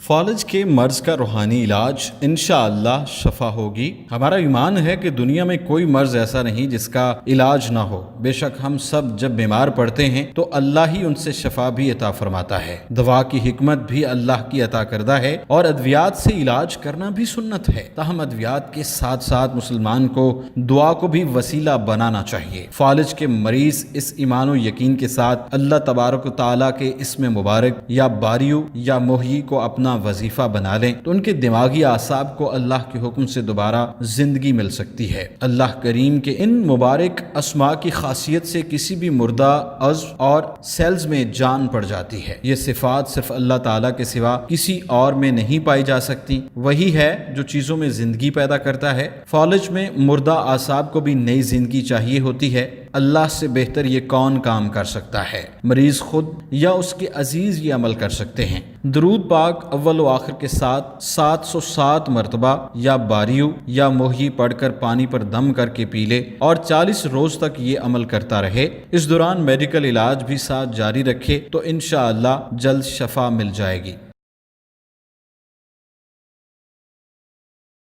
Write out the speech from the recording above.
فالج کے مرض کا روحانی علاج انشاءاللہ شفا ہوگی۔ ہمارا ایمان ہے کہ دنیا میں کوئی مرض ایسا نہیں جس کا علاج نہ ہو۔ بے شک ہم سب جب بیمار پڑتے ہیں تو اللہ ہی ان سے شفا بھی عطا فرماتا ہے۔ دوا کی حکمت بھی اللہ کی عطا کردہ ہے اور ادویات سے علاج کرنا بھی سنت ہے۔ تاہم ادویات کے ساتھ ساتھ مسلمان کو دعا کو بھی وسیلہ بنانا چاہیے۔ فالج کے مریض اس ایمان و یقین کے ساتھ اللہ تبارک و تعالیٰ کے اسم مبارک یا باریو یا محیی کو اپنا وظیفہ بنا لیں تو ان کے دماغی اعصاب کو اللہ کے حکم سے دوبارہ زندگی مل سکتی ہے۔ اللہ کریم کے ان مبارک اسماء کی خاصیت سے کسی بھی مردہ عضو اور سیلز میں جان پڑ جاتی ہے۔ یہ صفات صرف اللہ تعالیٰ کے سوا کسی اور میں نہیں پائی جا سکتی۔ وہی ہے جو چیزوں میں زندگی پیدا کرتا ہے۔ فالج میں مردہ اعصاب کو بھی نئی زندگی چاہیے ہوتی ہے۔ اللہ سے بہتر یہ کون کام کر سکتا ہے؟ مریض خود یا اس کے عزیز یہ عمل کر سکتے ہیں۔ درود پاک اول و آخر کے ساتھ 707 مرتبہ یا باریو یا محیی پڑھ کر پانی پر دم کر کے پی لے اور 40 روز تک یہ عمل کرتا رہے۔ اس دوران میڈیکل علاج بھی ساتھ جاری رکھے تو انشاءاللہ جلد شفا مل جائے گی۔